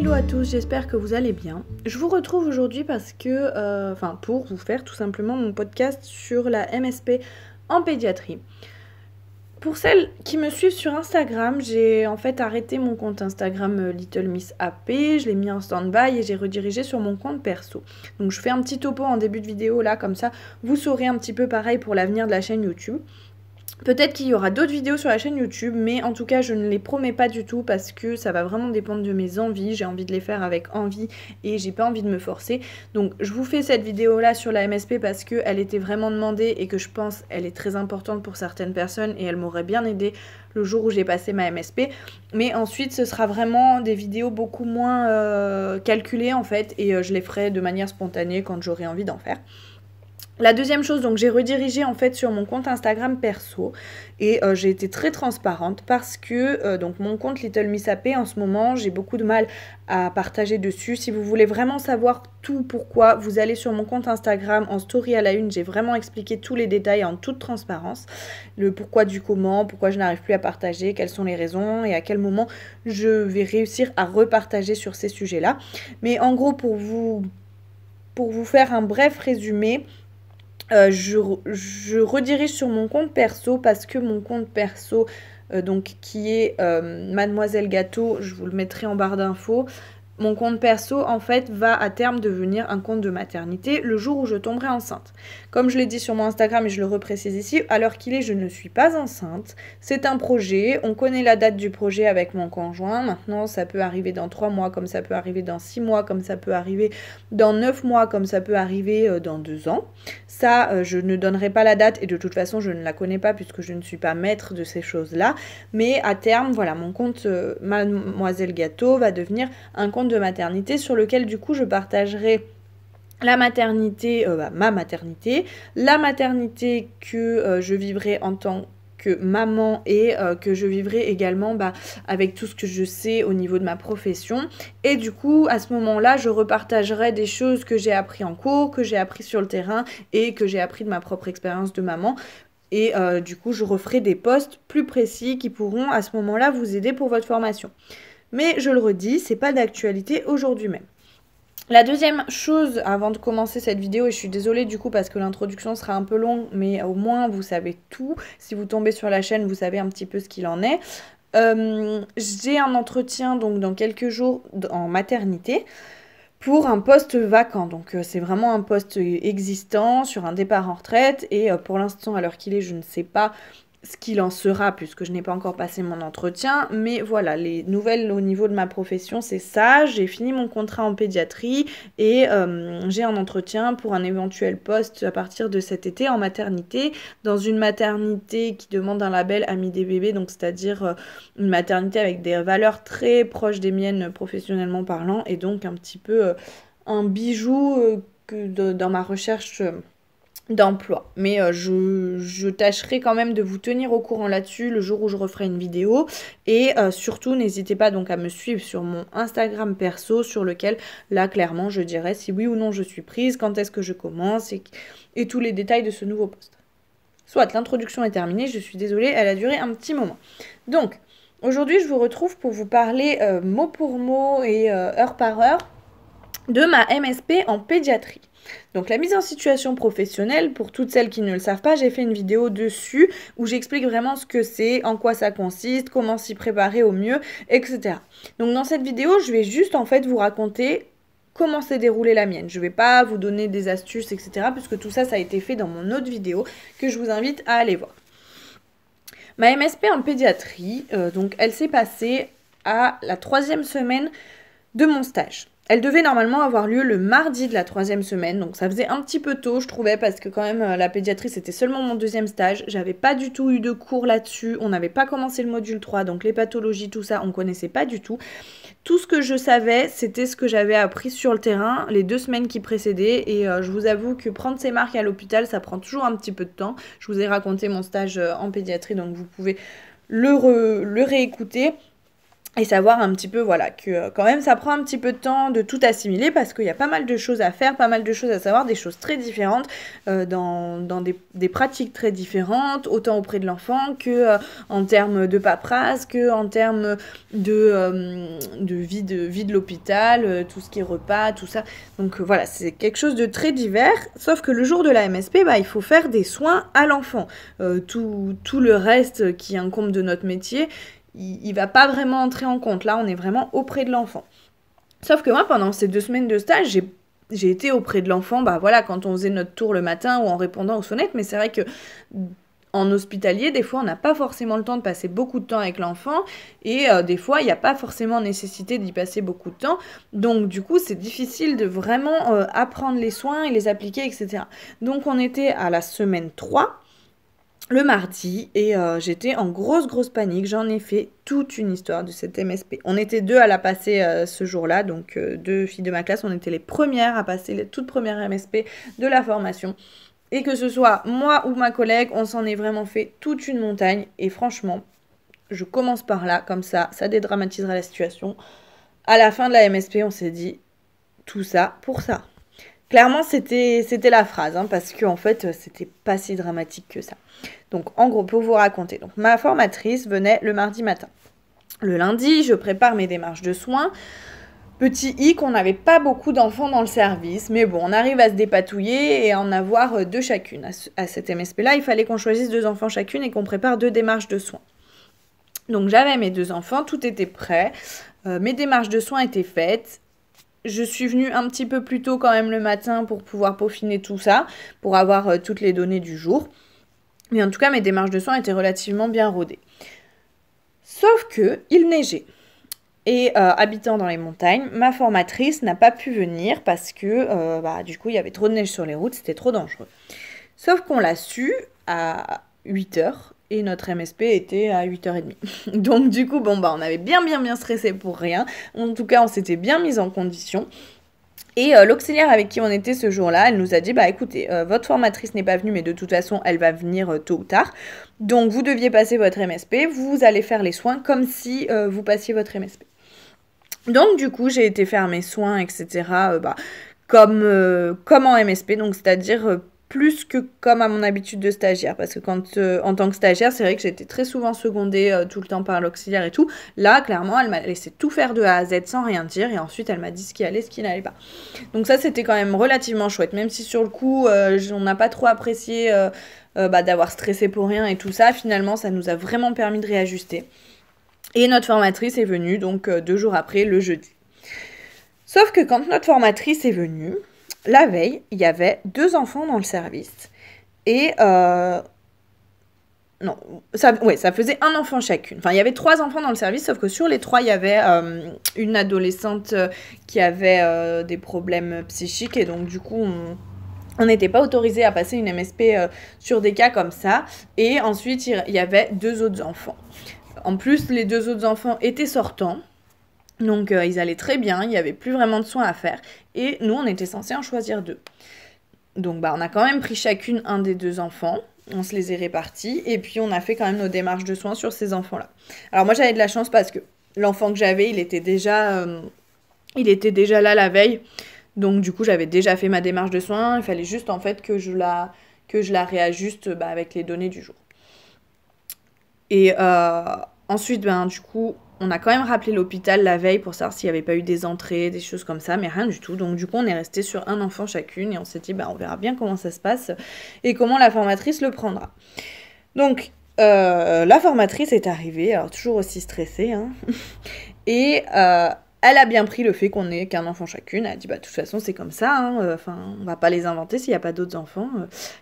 Hello à tous, j'espère que vous allez bien. Je vous retrouve aujourd'hui parce que, pour vous faire tout simplement mon podcast sur la MSP en pédiatrie. Pour celles qui me suivent sur Instagram, j'ai en fait arrêté mon compte Instagram Little Miss AP, je l'ai mis en stand-by et j'ai redirigé sur mon compte perso. Donc je fais un petit topo en début de vidéo là, comme ça vous saurez un petit peu pareil pour l'avenir de la chaîne YouTube. Peut-être qu'il y aura d'autres vidéos sur la chaîne YouTube, mais en tout cas je ne les promets pas du tout parce que ça va vraiment dépendre de mes envies. J'ai envie de les faire avec envie et j'ai pas envie de me forcer. Donc je vous fais cette vidéo là sur la MSP parce qu'elle était vraiment demandée et que je pense elle est très importante pour certaines personnes et elle m'aurait bien aidé le jour où j'ai passé ma MSP. Mais ensuite ce sera vraiment des vidéos beaucoup moins calculées en fait et je les ferai de manière spontanée quand j'aurai envie d'en faire. La deuxième chose, donc j'ai redirigé en fait sur mon compte Instagram perso et j'ai été très transparente parce que donc mon compte Little Miss AP en ce moment j'ai beaucoup de mal à partager dessus. Si vous voulez vraiment savoir tout pourquoi, vous allez sur mon compte Instagram en story à la une, j'ai vraiment expliqué tous les détails en toute transparence, le pourquoi du comment, pourquoi je n'arrive plus à partager, quelles sont les raisons et à quel moment je vais réussir à repartager sur ces sujets-là. Mais en gros pour vous faire un bref résumé, je redirige sur mon compte perso parce que mon compte perso, donc qui est Mademoiselle Gâteau, je vous le mettrai en barre d'infos. Mon compte perso, en fait, va à terme devenir un compte de maternité le jour où je tomberai enceinte. Comme je l'ai dit sur mon Instagram et je le reprécise ici, à l'heure qu'il est, je ne suis pas enceinte. C'est un projet, on connaît la date du projet avec mon conjoint. Maintenant, ça peut arriver dans 3 mois, comme ça peut arriver dans 6 mois, comme ça peut arriver dans 9 mois, comme ça peut arriver dans 2 ans. Ça, je ne donnerai pas la date et de toute façon, je ne la connais pas puisque je ne suis pas maître de ces choses-là. Mais à terme, voilà, mon compte Mademoiselle Gâteau va devenir un compte de maternité sur lequel du coup je partagerai la maternité, ma maternité, la maternité que je vivrai en tant que maman et que je vivrai également avec tout ce que je sais au niveau de ma profession. Et du coup, à ce moment-là, je repartagerai des choses que j'ai appris en cours, que j'ai appris sur le terrain et que j'ai appris de ma propre expérience de maman. Et du coup, je referai des posts plus précis qui pourront à ce moment-là vous aider pour votre formation. Mais je le redis, c'est pas d'actualité aujourd'hui même. La deuxième chose, avant de commencer cette vidéo, et je suis désolée du coup parce que l'introduction sera un peu longue, mais au moins vous savez tout. Si vous tombez sur la chaîne, vous savez un petit peu ce qu'il en est. J'ai un entretien donc dans quelques jours en maternité pour un poste vacant. Donc c'est vraiment un poste existant sur un départ en retraite et pour l'instant, à l'heure qu'il est, je ne sais pas ce qu'il en sera puisque je n'ai pas encore passé mon entretien, mais voilà, les nouvelles au niveau de ma profession, c'est ça. J'ai fini mon contrat en pédiatrie et j'ai un entretien pour un éventuel poste à partir de cet été en maternité, dans une maternité qui demande un label Amis des bébés, donc c'est-à-dire une maternité avec des valeurs très proches des miennes professionnellement parlant, et donc un petit peu un bijou dans ma recherche d'emploi. Mais je tâcherai quand même de vous tenir au courant là-dessus le jour où je referai une vidéo. Et surtout, n'hésitez pas donc à me suivre sur mon Instagram perso, sur lequel, là, clairement, je dirai si oui ou non je suis prise, quand est-ce que je commence et tous les détails de ce nouveau poste. Soit, l'introduction est terminée, je suis désolée, elle a duré un petit moment. Donc, aujourd'hui, je vous retrouve pour vous parler mot pour mot et heure par heure de ma MSP en pédiatrie. Donc la mise en situation professionnelle, pour toutes celles qui ne le savent pas, j'ai fait une vidéo dessus où j'explique vraiment ce que c'est, en quoi ça consiste, comment s'y préparer au mieux, etc. Donc dans cette vidéo, je vais juste en fait vous raconter comment s'est déroulée la mienne. Je ne vais pas vous donner des astuces, etc. puisque tout ça, ça a été fait dans mon autre vidéo que je vous invite à aller voir. Ma MSP en pédiatrie, donc elle s'est passée à la 3e semaine de mon stage. Elle devait normalement avoir lieu le mardi de la 3e semaine, donc ça faisait un petit peu tôt, je trouvais, parce que quand même, la pédiatrie, c'était seulement mon 2e stage. J'avais pas du tout eu de cours là-dessus, on n'avait pas commencé le module 3, donc les pathologies, tout ça, on connaissait pas du tout. Tout ce que je savais, c'était ce que j'avais appris sur le terrain les 2 semaines qui précédaient, et je vous avoue que prendre ses marques à l'hôpital, ça prend toujours un petit peu de temps. Je vous ai raconté mon stage en pédiatrie, donc vous pouvez le réécouter. Et savoir un petit peu, voilà, que quand même ça prend un petit peu de temps de tout assimiler parce qu'il y a pas mal de choses à faire, pas mal de choses à savoir, des choses très différentes, dans des pratiques très différentes, autant auprès de l'enfant que en termes de paperasse, que en termes de vie de l'hôpital, tout ce qui est repas, tout ça. Donc voilà, c'est quelque chose de très divers, sauf que le jour de la MSP, bah, il faut faire des soins à l'enfant. Tout le reste qui incombe de notre métier, il va pas vraiment entrer en compte. Là, on est vraiment auprès de l'enfant. Sauf que moi, pendant ces 2 semaines de stage, j'ai été auprès de l'enfant, bah voilà, quand on faisait notre tour le matin ou en répondant aux sonnettes, mais c'est vrai que en hospitalier, des fois, on n'a pas forcément le temps de passer beaucoup de temps avec l'enfant et des fois, il n'y a pas forcément nécessité d'y passer beaucoup de temps. Donc, du coup, c'est difficile de vraiment apprendre les soins et les appliquer, etc. Donc, on était à la semaine 3. Le mardi, et j'étais en grosse panique. J'en ai fait toute une histoire de cette MSP. On était 2 à la passer ce jour-là, donc 2 filles de ma classe. On était les premières à passer les toutes premières MSP de la formation. Et que ce soit moi ou ma collègue, on s'en est vraiment fait toute une montagne. Et franchement, je commence par là, comme ça dédramatisera la situation. À la fin de la MSP, on s'est dit, tout ça pour ça. Clairement, c'était la phrase, hein, parce qu'en fait, c'était pas si dramatique que ça. Donc, en gros, pour vous raconter, donc, ma formatrice venait le mardi matin. Le lundi, je prépare mes démarches de soins. Petit hic, on n'avait pas beaucoup d'enfants dans le service, mais bon, on arrive à se dépatouiller et à en avoir 2 chacune. À cette MSP-là, il fallait qu'on choisisse 2 enfants chacune et qu'on prépare 2 démarches de soins. Donc, j'avais mes 2 enfants, tout était prêt. Mes démarches de soins étaient faites. Je suis venue un petit peu plus tôt quand même le matin pour pouvoir peaufiner tout ça, pour avoir toutes les données du jour. Mais en tout cas, mes démarches de soins étaient relativement bien rodées. Sauf que il neigeait. Et habitant dans les montagnes, ma formatrice n'a pas pu venir parce que du coup, il y avait trop de neige sur les routes, c'était trop dangereux. Sauf qu'on l'a su à 8h et notre MSP était à 8h30. Donc du coup, on avait bien stressé pour rien. En tout cas, on s'était bien mis en condition. Et l'auxiliaire avec qui on était ce jour-là, elle nous a dit, écoutez, votre formatrice n'est pas venue, mais de toute façon, elle va venir tôt ou tard. Donc vous deviez passer votre MSP, vous allez faire les soins comme si vous passiez votre MSP. Donc du coup, j'ai été faire mes soins, etc. Comme en MSP, donc c'est-à-dire plus que comme à mon habitude de stagiaire, parce que quand en tant que stagiaire, c'est vrai que j'étais très souvent secondée tout le temps par l'auxiliaire et tout. Là, clairement, elle m'a laissé tout faire de A à Z sans rien dire, et ensuite elle m'a dit ce qui allait, ce qui n'allait pas. Donc ça, c'était quand même relativement chouette, même si sur le coup, on n'a pas trop apprécié d'avoir stressé pour rien et tout ça. Finalement, ça nous a vraiment permis de réajuster. Et notre formatrice est venue, donc 2 jours après, le jeudi. Sauf que quand notre formatrice est venue, la veille, il y avait 2 enfants dans le service. Et ça faisait 1 enfant chacune. Enfin, il y avait 3 enfants dans le service, sauf que sur les 3, il y avait une adolescente qui avait des problèmes psychiques. Et donc, du coup, on n'était pas autorisé à passer une MSP sur des cas comme ça. Et ensuite, il y avait 2 autres enfants. En plus, les 2 autres enfants étaient sortants. Donc, ils allaient très bien. Il n'y avait plus vraiment de soins à faire. Et nous, on était censés en choisir 2. Donc, on a quand même pris chacune un des 2 enfants. On se les est répartis. Et puis, on a fait quand même nos démarches de soins sur ces enfants-là. Alors, moi, j'avais de la chance parce que l'enfant que j'avais, il était déjà là la veille. Donc, du coup, j'avais déjà fait ma démarche de soins. Il fallait juste, en fait, que je la réajuste avec les données du jour. Et ensuite, du coup, on a quand même rappelé l'hôpital la veille pour savoir s'il n'y avait pas eu des entrées, des choses comme ça, mais rien du tout. Donc du coup, on est resté sur 1 enfant chacune et on s'est dit, on verra bien comment ça se passe et comment la formatrice le prendra. Donc, la formatrice est arrivée, alors toujours aussi stressée, hein, et elle a bien pris le fait qu'on n'ait qu'un enfant chacune. Elle a dit, de toute façon, c'est comme ça, hein, on va pas les inventer s'il n'y a pas d'autres enfants.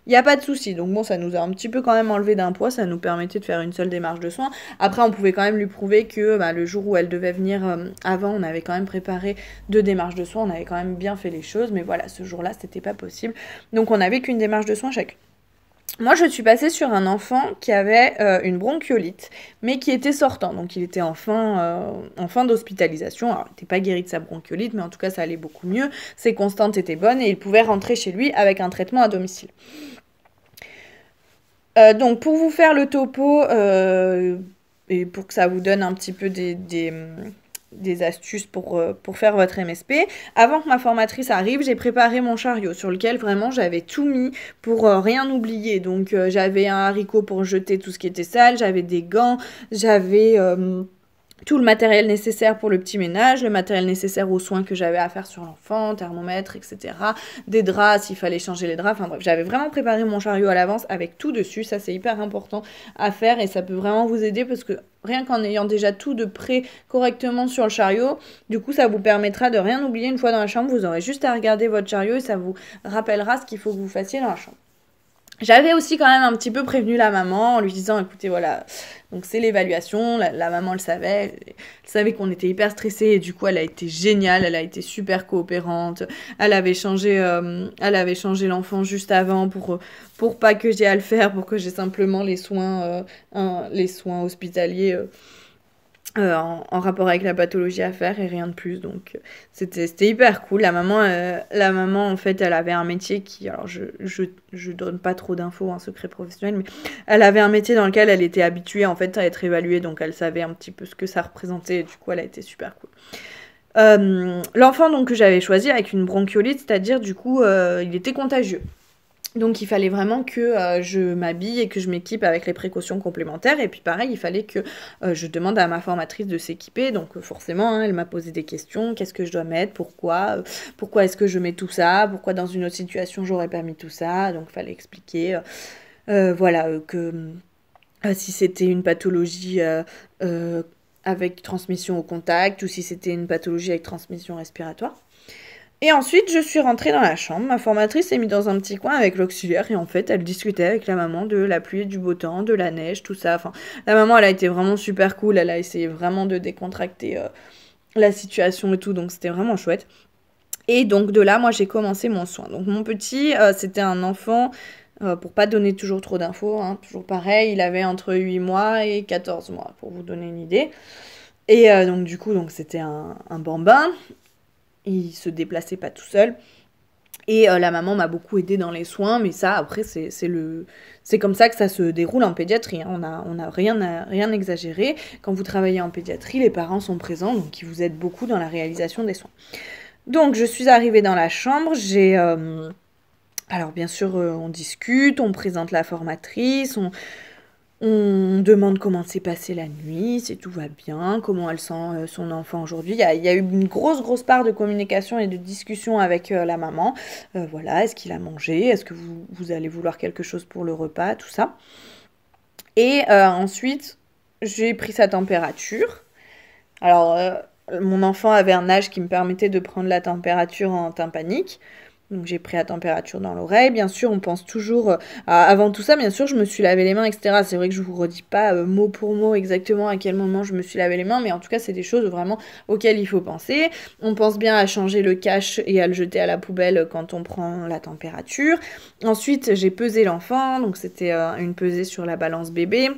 Il n'y a pas de souci. Donc bon, ça nous a un petit peu quand même enlevé d'un poids. Ça nous permettait de faire une seule démarche de soins. Après, on pouvait quand même lui prouver que le jour où elle devait venir avant, on avait quand même préparé 2 démarches de soins. On avait quand même bien fait les choses. Mais voilà, ce jour-là, c'était pas possible. Donc on n'avait qu'une démarche de soins chacune. Moi, je suis passée sur un enfant qui avait une bronchiolite, mais qui était sortant. Donc, il était en fin d'hospitalisation. Alors, il n'était pas guéri de sa bronchiolite, mais en tout cas, ça allait beaucoup mieux. Ses constantes étaient bonnes et il pouvait rentrer chez lui avec un traitement à domicile. Donc, pour vous faire le topo, et pour que ça vous donne un petit peu des astuces pour faire votre MSP. Avant que ma formatrice arrive, j'ai préparé mon chariot sur lequel vraiment j'avais tout mis pour rien oublier. Donc j'avais un haricot pour jeter tout ce qui était sale, j'avais des gants, j'avais tout le matériel nécessaire pour le petit ménage, le matériel nécessaire aux soins que j'avais à faire sur l'enfant, thermomètre, etc. Des draps s'il fallait changer les draps. Enfin bref, j'avais vraiment préparé mon chariot à l'avance avec tout dessus. Ça, c'est hyper important à faire et ça peut vraiment vous aider parce que rien qu'en ayant déjà tout de prêt correctement sur le chariot, du coup, ça vous permettra de rien oublier une fois dans la chambre. Vous aurez juste à regarder votre chariot et ça vous rappellera ce qu'il faut que vous fassiez dans la chambre. J'avais aussi quand même un petit peu prévenu la maman en lui disant, écoutez, voilà, donc c'est l'évaluation, la maman le savait, elle savait qu'on était hyper stressés et du coup elle a été géniale, elle a été super coopérante, elle avait changé l'enfant juste avant pour pas que j'aie à le faire, pour que j'ai simplement les soins hospitaliers en rapport avec la pathologie à faire et rien de plus. Donc c'était hyper cool. La maman en fait elle avait un métier qui, alors je donne pas trop d'infos, un secret professionnel, mais elle avait un métier dans lequel elle était habituée en fait à être évaluée, donc elle savait un petit peu ce que ça représentait et du coup elle a été super cool. L'enfant donc que j'avais choisi avec une bronchiolite, c'est-à-dire du coup il était contagieux. Donc il fallait vraiment que je m'habille et que je m'équipe avec les précautions complémentaires. Et puis pareil, il fallait que je demande à ma formatrice de s'équiper. Donc forcément, hein, elle m'a posé des questions. Qu'est-ce que je dois mettre? Pourquoi est-ce que je mets tout ça? Pourquoi dans une autre situation, j'aurais pas mis tout ça? Donc il fallait expliquer que si c'était une pathologie avec transmission au contact ou si c'était une pathologie avec transmission respiratoire. Et ensuite, je suis rentrée dans la chambre. Ma formatrice s'est mise dans un petit coin avec l'auxiliaire et en fait, elle discutait avec la maman de la pluie, du beau temps, de la neige, tout ça. Enfin, la maman, elle a été vraiment super cool. Elle a essayé vraiment de décontracter la situation et tout, donc c'était vraiment chouette. Et donc de là, moi, j'ai commencé mon soin. Donc mon petit, c'était un enfant, pour pas donner toujours trop d'infos, hein, toujours pareil, il avait entre 8 mois et 14 mois, pour vous donner une idée. Et donc du coup, c'était un bambin. Il se déplaçait pas tout seul. Et la maman m'a beaucoup aidée dans les soins, mais ça, après, c'est comme ça que ça se déroule en pédiatrie. Hein. On n'a rien exagéré. Quand vous travaillez en pédiatrie, les parents sont présents, donc ils vous aident beaucoup dans la réalisation des soins. Donc, je suis arrivée dans la chambre, alors, bien sûr, on discute, on présente la formatrice, on demande comment s'est passée la nuit, si tout va bien, comment elle sent son enfant aujourd'hui. Il y a eu une grosse part de communication et de discussion avec la maman. Voilà, est-ce qu'il a mangé? Est-ce que vous allez vouloir quelque chose pour le repas? Tout ça. Et ensuite, j'ai pris sa température. Alors, mon enfant avait un âge qui me permettait de prendre la température en tympanique. Donc j'ai pris la température dans l'oreille. Bien sûr, on pense toujours... avant tout ça, bien sûr, je me suis lavé les mains, etc. C'est vrai que je vous redis pas mot pour mot exactement à quel moment je me suis lavé les mains, mais en tout cas, c'est des choses vraiment auxquelles il faut penser. On pense bien à changer le cache et à le jeter à la poubelle quand on prend la température. Ensuite, j'ai pesé l'enfant, donc c'était une pesée sur la balance bébé.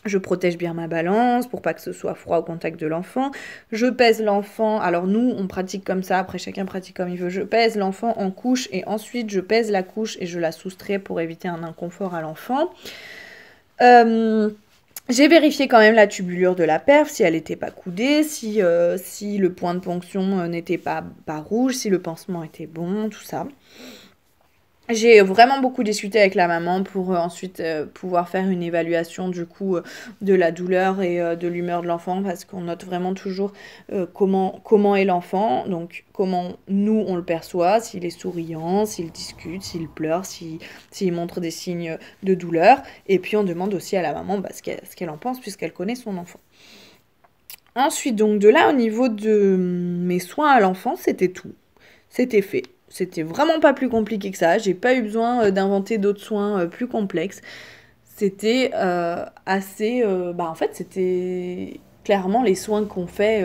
Je protège bien ma balance pour pas que ce soit froid au contact de l'enfant. Je pèse l'enfant. Alors nous, on pratique comme ça. Après, chacun pratique comme il veut. Je pèse l'enfant en couche et ensuite je pèse la couche et je la soustrais pour éviter un inconfort à l'enfant. J'ai vérifié quand même la tubulure de la perf, si elle n'était pas coudée, si le point de ponction n'était pas rouge, si le pansement était bon, tout ça. J'ai vraiment beaucoup discuté avec la maman pour ensuite pouvoir faire une évaluation du coup de la douleur et de l'humeur de l'enfant parce qu'on note vraiment toujours comment est l'enfant, donc comment nous on le perçoit, s'il est souriant, s'il discute, s'il pleure, s'il montre des signes de douleur. Et puis on demande aussi à la maman ce qu'elle en pense puisqu'elle connaît son enfant. Ensuite, donc de là, au niveau de mes soins à l'enfant, c'était tout. C'était fait. C'était vraiment pas plus compliqué que ça. J'ai pas eu besoin d'inventer d'autres soins plus complexes. C'était assez... en fait, c'était clairement les soins qu'on fait...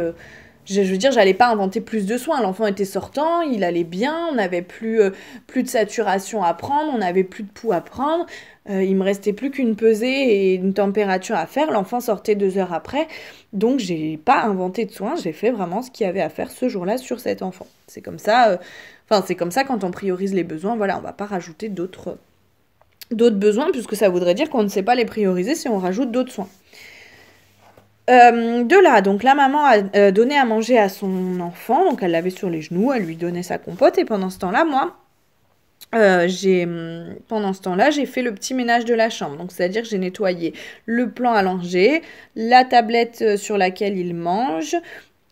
je veux dire, j'allais pas inventer plus de soins. L'enfant était sortant, il allait bien, on n'avait plus de saturation à prendre, on n'avait plus de pouls à prendre. Il me restait plus qu'une pesée et une température à faire. L'enfant sortait 2 heures après. Donc, j'ai pas inventé de soins. J'ai fait vraiment ce qu'il y avait à faire ce jour-là sur cet enfant. C'est comme ça... c'est comme ça quand on priorise les besoins. Voilà, on va pas rajouter d'autres besoins puisque ça voudrait dire qu'on ne sait pas les prioriser si on rajoute d'autres soins. De là, donc la maman a donné à manger à son enfant, donc elle l'avait sur les genoux, elle lui donnait sa compote, et pendant ce temps-là, moi, pendant ce temps-là, j'ai fait le petit ménage de la chambre. Donc, c'est-à-dire que j'ai nettoyé le plan à langer, la tablette sur laquelle il mange,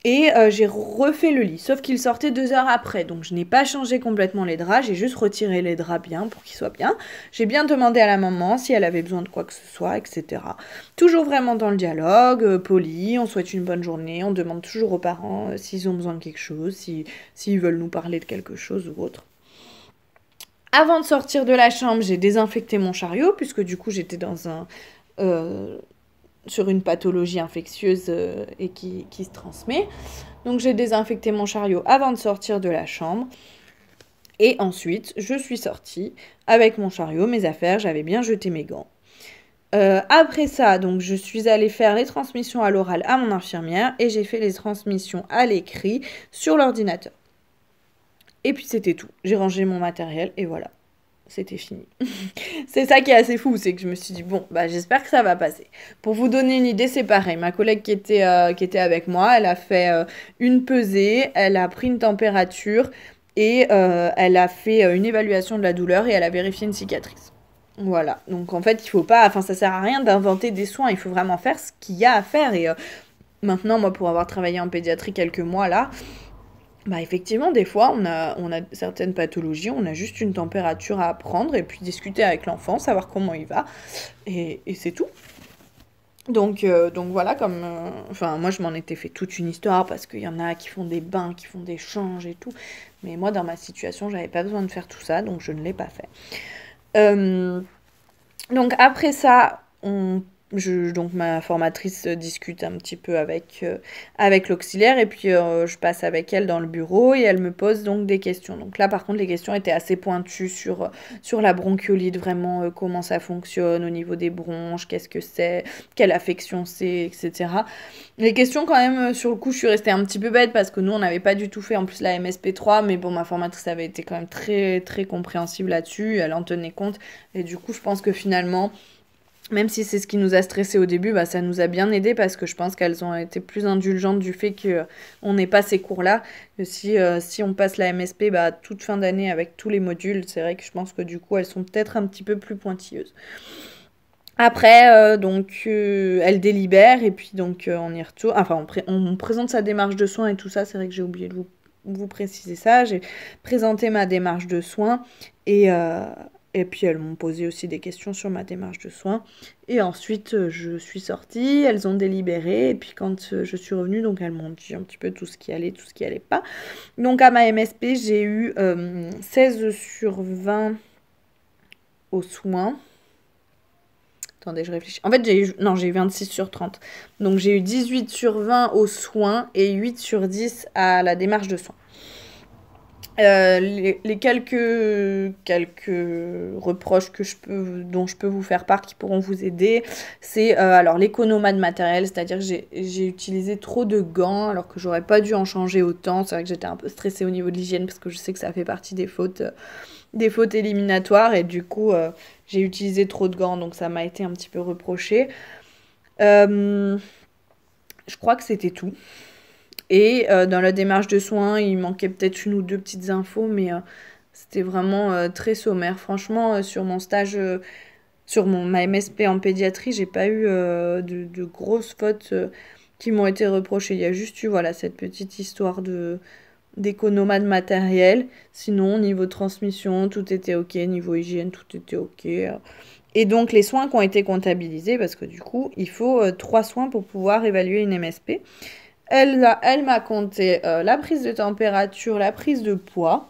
et j'ai refait le lit. Sauf qu'il sortait 2 heures après. Donc, je n'ai pas changé complètement les draps, j'ai juste retiré les draps bien pour qu'ils soient bien. J'ai bien demandé à la maman si elle avait besoin de quoi que ce soit, etc. Toujours vraiment dans le dialogue, poli, on souhaite une bonne journée, on demande toujours aux parents s'ils ont besoin de quelque chose, s'ils veulent nous parler de quelque chose ou autre. Avant de sortir de la chambre, j'ai désinfecté mon chariot, puisque du coup j'étais sur une pathologie infectieuse et qui se transmet. Donc j'ai désinfecté mon chariot avant de sortir de la chambre. Et ensuite, je suis sortie avec mon chariot, mes affaires, j'avais bien jeté mes gants. Après ça, donc je suis allée faire les transmissions à l'oral à mon infirmière et j'ai fait les transmissions à l'écrit sur l'ordinateur. Et puis c'était tout. J'ai rangé mon matériel et voilà. C'était fini. C'est ça qui est assez fou, c'est que je me suis dit, bon, bah j'espère que ça va passer. Pour vous donner une idée, c'est pareil. Ma collègue qui était avec moi, elle a fait une pesée, elle a pris une température et elle a fait une évaluation de la douleur et elle a vérifié une cicatrice. Voilà. Donc en fait, il faut pas, enfin ça sert à rien d'inventer des soins, il faut vraiment faire ce qu'il y a à faire. Et maintenant, moi, pour avoir travaillé en pédiatrie quelques mois là, bah effectivement, des fois, on a certaines pathologies, on a juste une température à prendre et puis discuter avec l'enfant, savoir comment il va, et c'est tout. Donc voilà, enfin, moi je m'en étais fait toute une histoire parce qu'il y en a qui font des bains, qui font des changes et tout, mais moi dans ma situation, j'avais pas besoin de faire tout ça, donc je ne l'ai pas fait. Donc après ça, donc ma formatrice discute un petit peu avec l'auxiliaire et puis je passe avec elle dans le bureau et elle me pose donc des questions. Donc là par contre les questions étaient assez pointues sur la bronchiolite, vraiment comment ça fonctionne au niveau des bronches, qu'est-ce que c'est, quelle affection c'est, etc. Les questions quand même sur le coup je suis restée un petit peu bête parce que nous on n'avait pas du tout fait en plus la MSP3, mais bon ma formatrice avait été quand même très très compréhensive là-dessus, elle en tenait compte et du coup je pense que finalement, même si c'est ce qui nous a stressé au début, bah, ça nous a bien aidé parce que je pense qu'elles ont été plus indulgentes du fait qu'on n'ait pas ces cours-là. Que si on passe la MSP bah, toute fin d'année avec tous les modules, c'est vrai que je pense que du coup elles sont peut-être un petit peu plus pointilleuses. Après, donc, elle délibère et puis donc on y retourne. Enfin, on présente sa démarche de soins et tout ça. C'est vrai que j'ai oublié de vous préciser ça. J'ai présenté ma démarche de soins et puis elles m'ont posé aussi des questions sur ma démarche de soins. Et ensuite, je suis sortie, elles ont délibéré. Et puis quand je suis revenue, donc elles m'ont dit un petit peu tout ce qui allait pas. Donc à ma MSP, j'ai eu 16 sur 20 aux soins. Attendez, je réfléchis. En fait, j'ai eu 26 sur 30. Donc j'ai eu 18 sur 20 aux soins et 8 sur 10 à la démarche de soins. Les quelques reproches dont je peux vous faire part qui pourront vous aider, c'est alors l'économat de matériel, c'est-à-dire que j'ai utilisé trop de gants alors que j'aurais pas dû en changer autant. C'est vrai que j'étais un peu stressée au niveau de l'hygiène parce que je sais que ça fait partie des fautes éliminatoires et du coup j'ai utilisé trop de gants donc ça m'a été un petit peu reproché. Je crois que c'était tout. Et dans la démarche de soins, il manquait peut-être une ou deux petites infos, mais c'était vraiment très sommaire. Franchement, sur mon stage, ma MSP en pédiatrie, j'ai pas eu de grosses fautes qui m'ont été reprochées. Il y a juste eu voilà, cette petite histoire d'économat de matériel. Sinon, niveau transmission, tout était ok. Niveau hygiène, tout était ok. Et donc, les soins qui ont été comptabilisés, parce que du coup, il faut 3 soins pour pouvoir évaluer une MSP. Elle m'a compté la prise de température, la prise de poids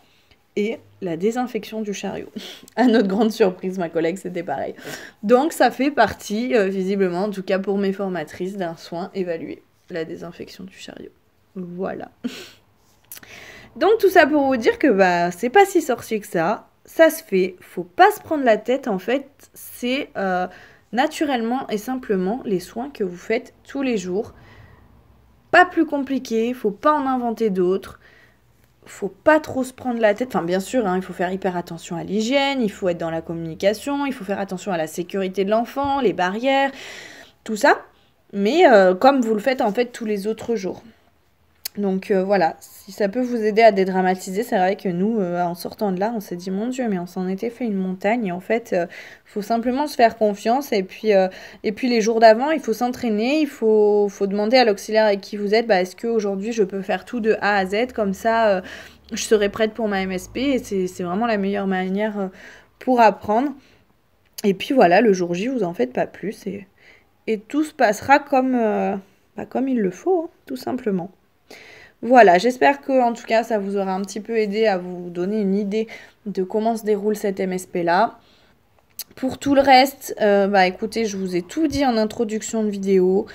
et la désinfection du chariot. À notre grande surprise, ma collègue, c'était pareil. Donc, ça fait partie, visiblement, en tout cas pour mes formatrices, d'un soin évalué. La désinfection du chariot. Voilà. Donc, tout ça pour vous dire que bah, c'est pas si sorcier que ça. Ça se fait. Faut pas se prendre la tête, en fait. C'est naturellement et simplement les soins que vous faites tous les jours. Pas plus compliqué, faut pas en inventer d'autres, faut pas trop se prendre la tête, enfin bien sûr, hein, il faut faire hyper attention à l'hygiène, il faut être dans la communication, il faut faire attention à la sécurité de l'enfant, les barrières, tout ça, mais comme vous le faites en fait tous les autres jours. Donc voilà, si ça peut vous aider à dédramatiser, c'est vrai que nous, en sortant de là, on s'est dit, mon Dieu, mais on s'en était fait une montagne. Et en fait, il faut simplement se faire confiance. Et puis les jours d'avant, il faut s'entraîner, faut demander à l'auxiliaire avec qui vous êtes, bah, est-ce qu'aujourd'hui, je peux faire tout de A à Z, comme ça, je serai prête pour ma MSP. Et c'est vraiment la meilleure manière pour apprendre. Et puis voilà, le jour J, vous en faites pas plus. Et tout se passera comme il le faut, hein, tout simplement. Voilà, j'espère que en tout cas ça vous aura un petit peu aidé à vous donner une idée de comment se déroule cette MSP là. Pour tout le reste, bah écoutez, je vous ai tout dit en introduction de vidéo.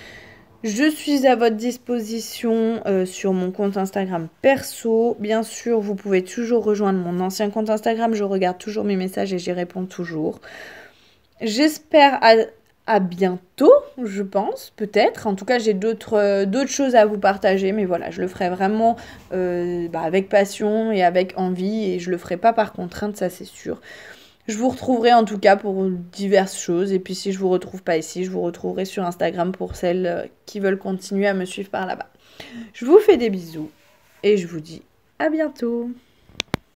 Je suis à votre disposition sur mon compte Instagram perso. Bien sûr, vous pouvez toujours rejoindre mon ancien compte Instagram. Je regarde toujours mes messages et j'y réponds toujours. J'espère à bientôt, je pense, peut-être. En tout cas, j'ai d'autres choses à vous partager, mais voilà, je le ferai vraiment avec passion et avec envie, et je le ferai pas par contrainte, ça c'est sûr. Je vous retrouverai en tout cas pour diverses choses, et puis si je vous retrouve pas ici, je vous retrouverai sur Instagram pour celles qui veulent continuer à me suivre par là-bas. Je vous fais des bisous, et je vous dis à bientôt.